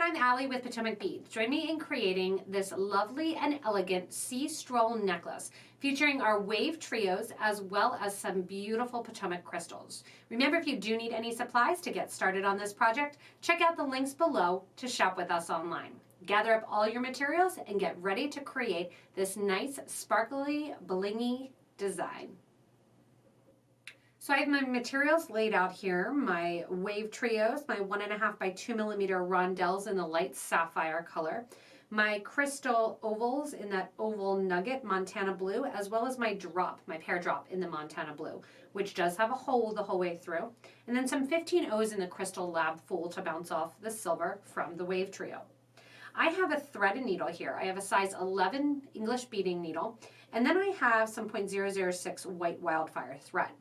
I'm Allie with Potomac Beads. Join me in creating this lovely and elegant Sea Stroll necklace featuring our WaveTrios as well as some beautiful Potomac crystals. Remember, if you do need any supplies to get started on this project, check out the links below to shop with us online. Gather up all your materials and get ready to create this nice, sparkly, blingy design. So I have my materials laid out here, my WaveTrios, my 1.5 by 2 millimeter Rondelles in the light sapphire color, my crystal ovals in that oval nugget Montana blue, as well as my drop, my pear drop in the Montana blue, which does have a hole the whole way through, and then some 15 O's in the crystal lab fool to bounce off the silver from the WaveTrio. I have a thread and needle here. I have a size 11 English beading needle, and then I have some .006 white wildfire thread.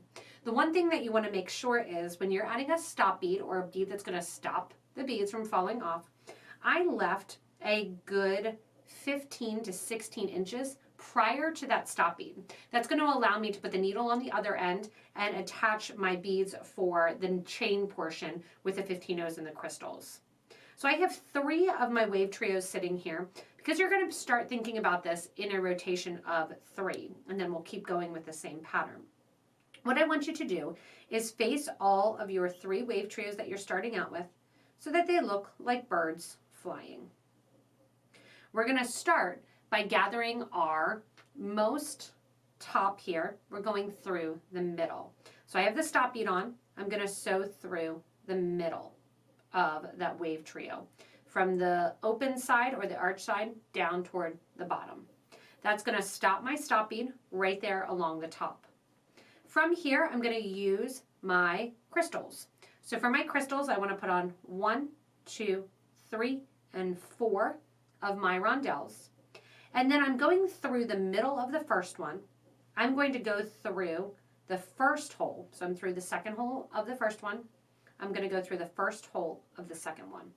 The one thing that you want to make sure is when you're adding a stop bead or a bead that's going to stop the beads from falling off, I left a good 15 to 16 inches prior to that stop bead. That's going to allow me to put the needle on the other end and attach my beads for the chain portion with the 15 O's and the crystals. So I have 3 of my WaveTrios sitting here because you're going to start thinking about this in a rotation of 3, and then we'll keep going with the same pattern. What I want you to do is face all of your 3 WaveTrios that you're starting out with so that they look like birds flying. We're going to start by gathering our most top here. We're going through the middle. So I have the stop bead on. I'm going to sew through the middle of that WaveTrio from the open side or the arch side down toward the bottom. That's going to stop my stop bead right there along the top. From here, I'm going to use my crystals. So for my crystals, I want to put on 1, 2, 3, and 4 of my rondelles. And then I'm going through the middle of the first one. I'm going to go through the first hole. So I'm through the second hole of the first one. I'm going to go through the first hole of the second one.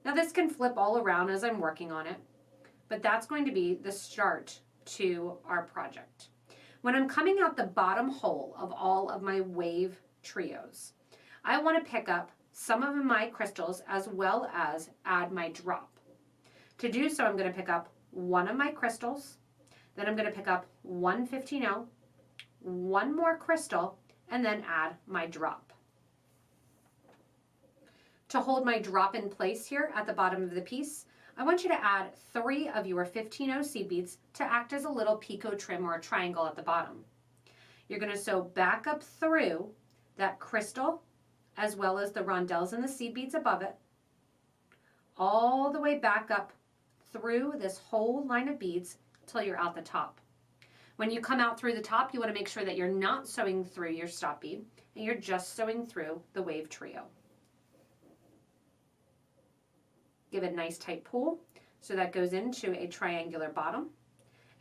Now this can flip all around as I'm working on it, but that's going to be the start to our project. When I'm coming out the bottom hole of all of my WaveTrios, I want to pick up some of my crystals as well as add my drop. To do so, I'm going to pick up one of my crystals, then I'm going to pick up one 15O, one more crystal, and then add my drop. To hold my drop in place here at the bottom of the piece, I want you to add 3 of your 15O seed beads to act as a little picot trim or a triangle at the bottom. You're going to sew back up through that crystal as well as the rondelles and the seed beads above it, all the way back up through this whole line of beads till you're out the top. When you come out through the top, you want to make sure that you're not sewing through your stop bead and you're just sewing through the WaveTrio. Give it a nice tight pull so that goes into a triangular bottom.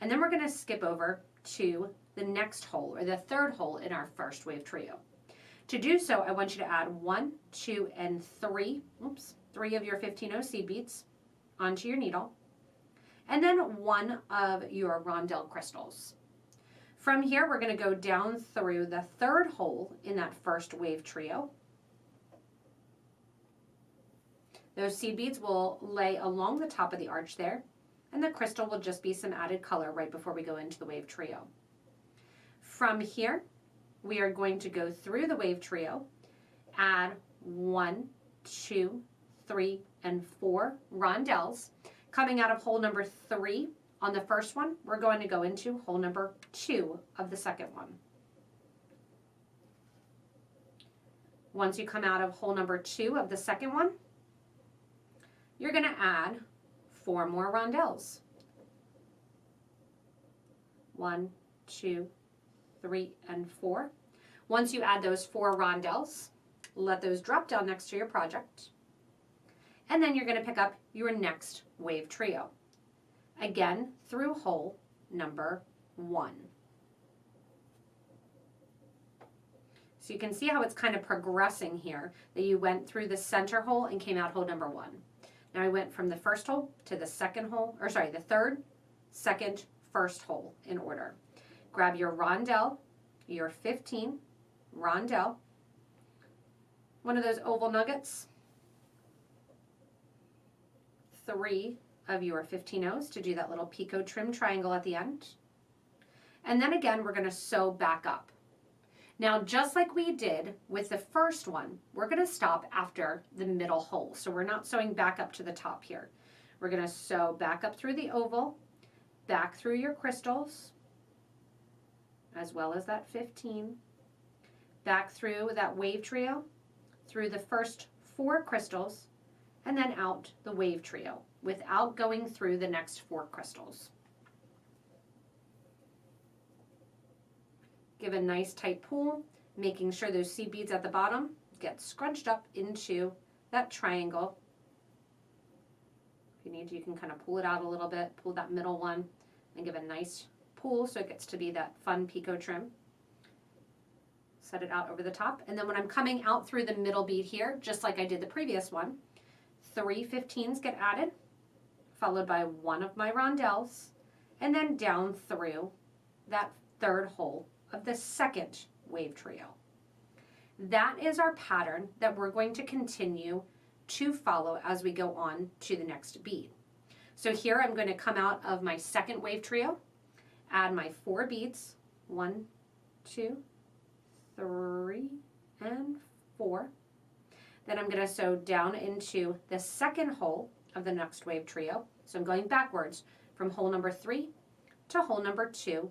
And then we're going to skip over to the next hole, or the third hole in our first WaveTrio. To do so, I want you to add 1, 2, and 3 of your 15O seed beads onto your needle, and then 1 of your rondelle crystals. From here, we're going to go down through the third hole in that first WaveTrio. Those seed beads will lay along the top of the arch there, and the crystal will just be some added color right before we go into the WaveTrio. From here, we are going to go through the WaveTrio, add 1, 2, 3, and 4 rondelles. Coming out of hole number 3 on the first one, we're going to go into hole number 2 of the second one. Once you come out of hole number 2 of the second one, you're going to add 4 more rondelles. 1, 2, 3, and 4. Once you add those 4 rondelles, let those drop down next to your project. And then you're going to pick up your next WaveTrio. Again, through hole number 1. So you can see how it's kind of progressing here, that you went through the center hole and came out hole number 1. Now I went from the first hole to the second hole, or sorry, the third, second, first hole in order. Grab your rondelle, your 15 rondelle, one of those oval nuggets, 3 of your 15-0s to do that little picot trim triangle at the end. And then again, we're going to sew back up. Now, just like we did with the first one, we're going to stop after the middle hole. So we're not sewing back up to the top here. We're going to sew back up through the oval, back through your crystals, as well as that 15, back through that WaveTrio, through the first 4 crystals, and then out the WaveTrio without going through the next 4 crystals. Give a nice tight pull, making sure those seed beads at the bottom get scrunched up into that triangle. If you need to, you can kind of pull it out a little bit, pull that middle one, and give a nice pull so it gets to be that fun picot trim. Set it out over the top, and then when I'm coming out through the middle bead here, just like I did the previous one, 3 15s get added, followed by 1 of my rondelles, and then down through that 3rd hole of the 2nd WaveTrio. That is our pattern that we're going to continue to follow as we go on to the next bead. So here I'm going to come out of my 2nd WaveTrio, add my 4 beads, 1, 2, 3, and 4. Then I'm going to sew down into the 2nd hole of the next WaveTrio. So I'm going backwards from hole number 3 to hole number 2.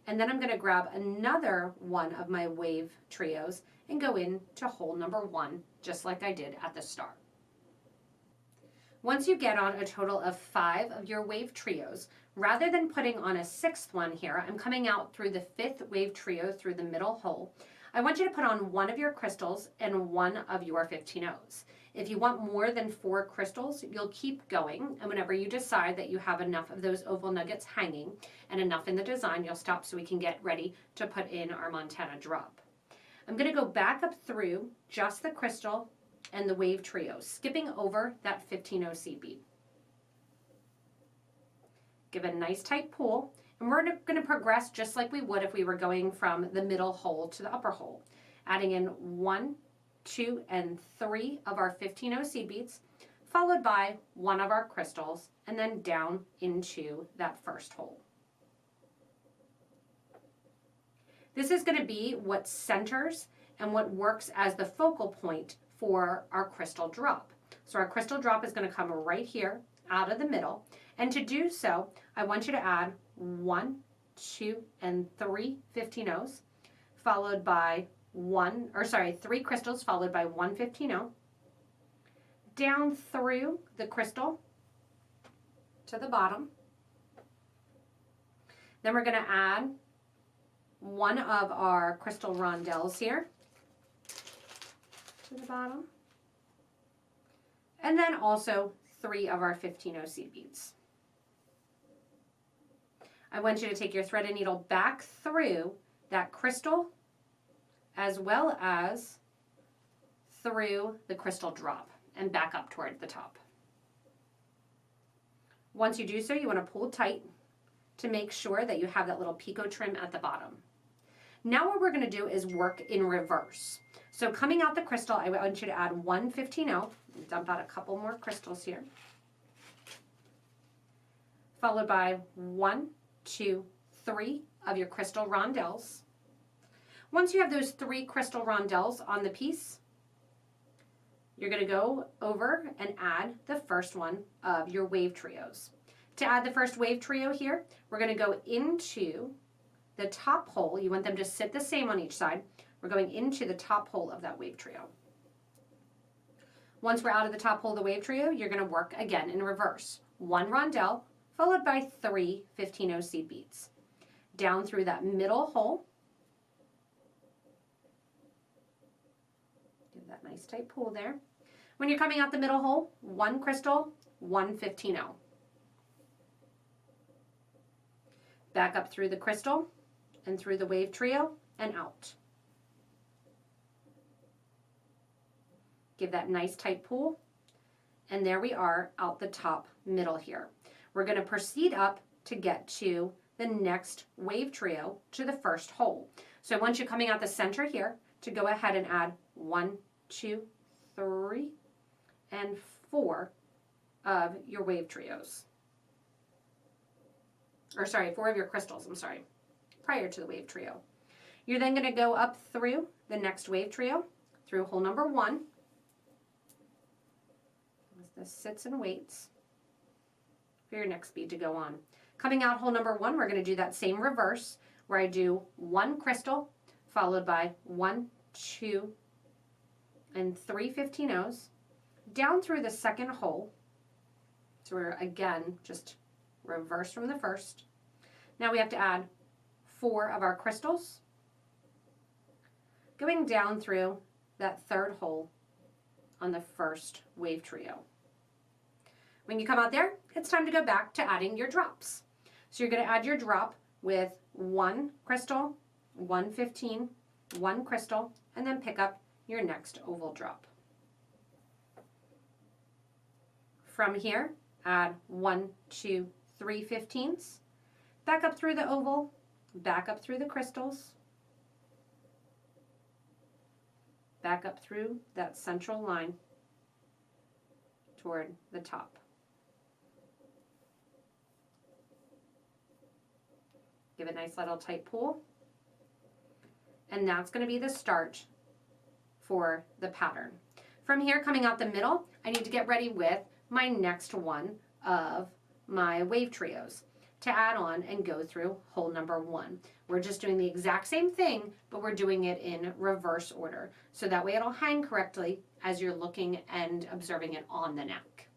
And then I'm going to grab another one of my WaveTrios and go into hole number 1, just like I did at the start. Once you get on a total of 5 of your WaveTrios, rather than putting on a 6th one here, I'm coming out through the 5th WaveTrio through the middle hole. I want you to put on 1 of your crystals and 1 of your 15-0s. If you want more than 4 crystals, you'll keep going, and whenever you decide that you have enough of those oval nuggets hanging and enough in the design, you'll stop so we can get ready to put in our Montana drop. I'm going to go back up through just the crystal and the WaveTrio, skipping over that 15-0 seed bead. Give a nice tight pull, and we're going to progress just like we would if we were going from the middle hole to the upper hole, adding in 1, 2, and 3 of our 15-0 seed beads, followed by 1 of our crystals, and then down into that 1st hole. This is going to be what centers and what works as the focal point for our crystal drop. So our crystal drop is going to come right here out of the middle, and to do so, I want you to add 1, 2, and 3 15-0s, followed by 3 crystals followed by 1 15-0, down through the crystal to the bottom. Then we're going to add 1 of our crystal rondelles here to the bottom, and then also 3 of our 15-0 seed beads. I want you to take your thread and needle back through that crystal as well as through the crystal drop and back up toward the top. Once you do so, you want to pull tight to make sure that you have that little picot trim at the bottom. Now what we're going to do is work in reverse. So coming out the crystal, I want you to add 1 15-0, dump out a couple more crystals here, followed by 1, 2, 3 of your crystal rondelles. Once you have those 3 crystal rondelles on the piece, you're going to go over and add the first one of your WaveTrios. To add the first WaveTrio here, we're going to go into the top hole. You want them to sit the same on each side. We're going into the top hole of that WaveTrio. Once we're out of the top hole of the WaveTrio, you're going to work again in reverse. 1 rondelle, followed by 3 15-0 seed beads. Down through that middle hole. Give that nice tight pull there. When you're coming out the middle hole, 1 crystal, 1 15-0. Back up through the crystal and through the WaveTrio and out. Give that nice tight pull, and there we are out the top middle here. We're going to proceed up to get to the next WaveTrio to the first hole. So once you're coming out the center here, to go ahead and add 1, 2, 3, and 4 of your WaveTrios. Or sorry, 4 of your crystals, I'm sorry, prior to the WaveTrio. You're then going to go up through the next WaveTrio, through hole number 1. As this sits and waits for your next bead to go on. Coming out hole number 1, we're going to do that same reverse, where I do 1 crystal, followed by 1, 2, and 3 15-ohs, down through the second hole. So we're, again, just reverse from the first. Now we have to add 4 of our crystals, going down through that third hole on the first WaveTrio. When you come out there, it's time to go back to adding your drops. So you're going to add your drop with 1 crystal, 1 15, 1 crystal, and then pick up your next oval drop. From here, add 1, 2, 3 15s, back up through the oval, back up through the crystals, back up through that central line toward the top. Give it a nice little tight pull. And that's going to be the start for the pattern. From here, coming out the middle, I need to get ready with my next one of my WaveTrios to add on and go through hole number 1. We're just doing the exact same thing, but we're doing it in reverse order. So that way it'll hang correctly as you're looking and observing it on the neck.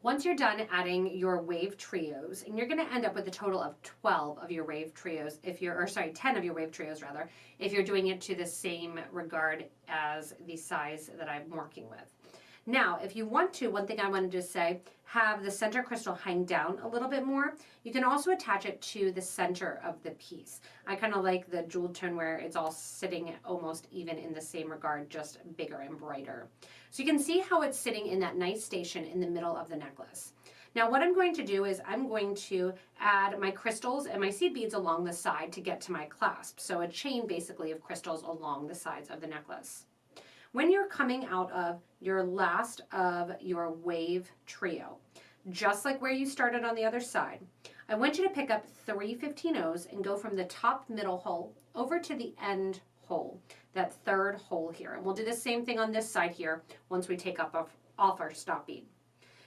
Once you're done adding your WaveTrios, and you're going to end up with a total of 12 of your WaveTrios, if you're, or sorry, 10 of your WaveTrios rather, if you're doing it to the same regard as the size that I'm working with. Now, if you want to, one thing I wanted to say, have the center crystal hang down a little bit more. You can also attach it to the center of the piece. I kind of like the jeweled tone where it's all sitting almost even in the same regard, just bigger and brighter. So you can see how it's sitting in that nice station in the middle of the necklace. Now what I'm going to do is I'm going to add my crystals and my seed beads along the side to get to my clasp. So a chain basically of crystals along the sides of the necklace. When you're coming out of your last of your WaveTrio, just like where you started on the other side, I want you to pick up 3 15-ohs and go from the top middle hole over to the end hole, that third hole here. And we'll do the same thing on this side here once we take off our stop bead.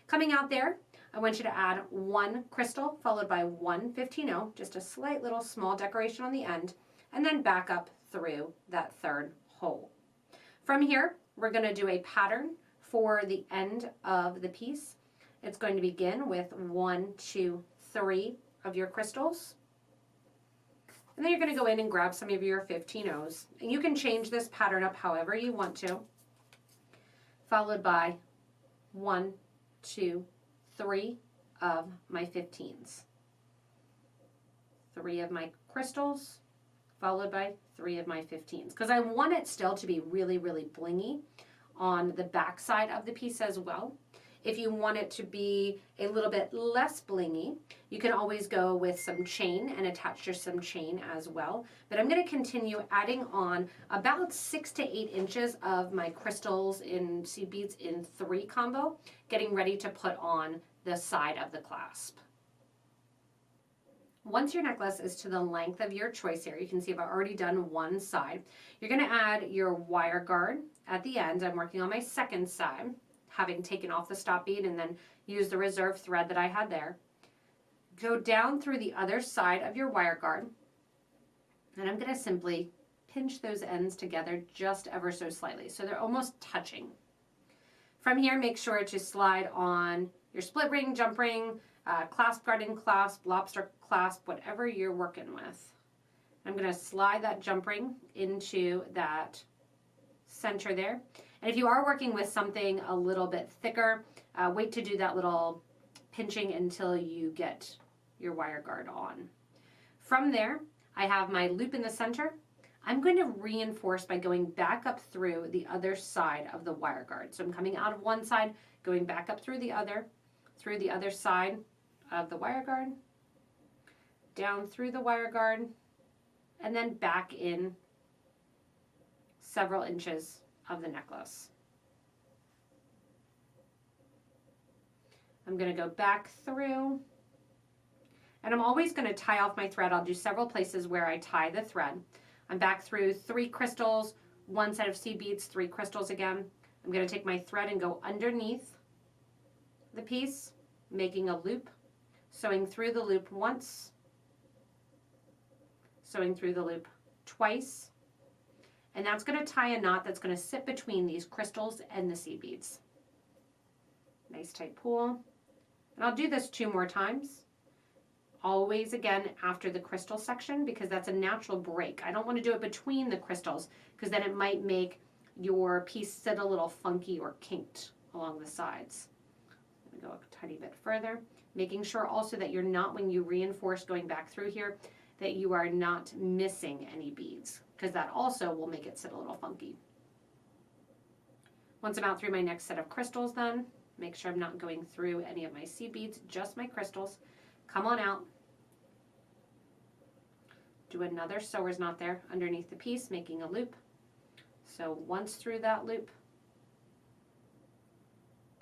Coming out there, I want you to add 1 crystal followed by 1 15-oh, just a slight little small decoration on the end, and then back up through that third hole. From here, we're going to do a pattern for the end of the piece. It's going to begin with 1, 2, 3 of your crystals. And then you're going to go in and grab some of your 15-ohs. And you can change this pattern up however you want to. Followed by 1, 2, 3 of my 15s. 3 of my crystals, followed by 3 of my 15s, because I want it still to be really, really blingy on the back side of the piece as well. If you want it to be a little bit less blingy, you can always go with some chain and attach to some chain as well. But I'm going to continue adding on about 6 to 8 inches of my crystals in seed beads in 3 combo, getting ready to put on the side of the clasp. Once your necklace is to the length of your choice here, you can see I've already done one side. You're going to add your wire guard at the end. I'm working on my second side, having taken off the stop bead and then use the reserve thread that I had there. Go down through the other side of your wire guard, and I'm going to simply pinch those ends together just ever so slightly so they're almost touching. From here, make sure to slide on your split ring, jump ring, clasp garden clasp, lobster clasp, whatever you're working with. I'm going to slide that jump ring into that center there. And if you are working with something a little bit thicker, wait to do that little pinching until you get your wire guard on. From there, I have my loop in the center. I'm going to reinforce by going back up through the other side of the wire guard. So I'm coming out of one side, going back up through the other side of the wire guard, down through the wire guard, and then back in several inches of the necklace. I'm going to go back through, and I'm always going to tie off my thread. I'll do several places where I tie the thread. I'm back through 3 crystals, 1 set of seed beads, 3 crystals again. I'm going to take my thread and go underneath the piece, making a loop, sewing through the loop once, sewing through the loop twice, and that's going to tie a knot that's going to sit between these crystals and the seed beads. Nice tight pull. And I'll do this 2 more times. Always again after the crystal section, because that's a natural break. I don't want to do it between the crystals because then it might make your piece sit a little funky or kinked along the sides. I'm going to go a tiny bit further, making sure also that you're not, when you reinforce going back through here, that you are not missing any beads, because that also will make it sit a little funky. Once I'm out through my next set of crystals, then make sure I'm not going through any of my seed beads, just my crystals. Come on out. Do another sewer's knot there underneath the piece, making a loop. So once through that loop,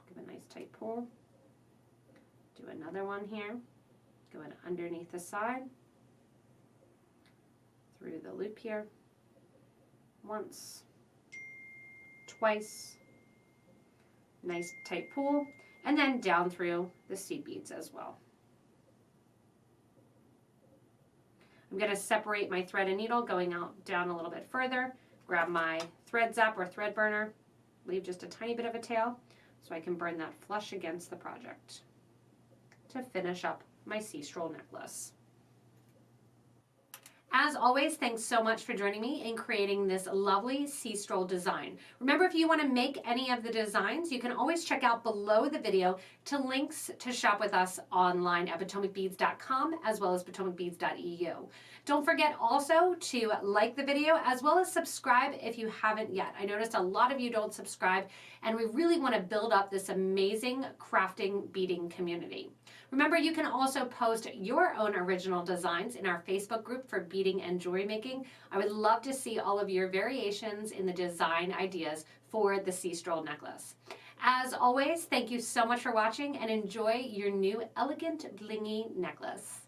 give a nice tight pull. Do another one here, going underneath the side, through the loop here, once, twice, nice tight pull, and then down through the seed beads as well. I'm going to separate my thread and needle, going out down a little bit further, grab my thread zap or thread burner, leave just a tiny bit of a tail so I can burn that flush against the project to finish up my Sea Stroll necklace. As always, thanks so much for joining me in creating this lovely Sea Stroll design. Remember, if you want to make any of the designs, you can always check out below the video to links to shop with us online at PotomacBeads.com as well as PotomacBeads.eu. Don't forget also to like the video as well as subscribe if you haven't yet. I noticed a lot of you don't subscribe, and we really want to build up this amazing crafting beading community. Remember, you can also post your own original designs in our Facebook group for beading and jewelry making. I would love to see all of your variations in the design ideas for the Sea Stroll necklace. As always, thank you so much for watching and enjoy your new elegant blingy necklace.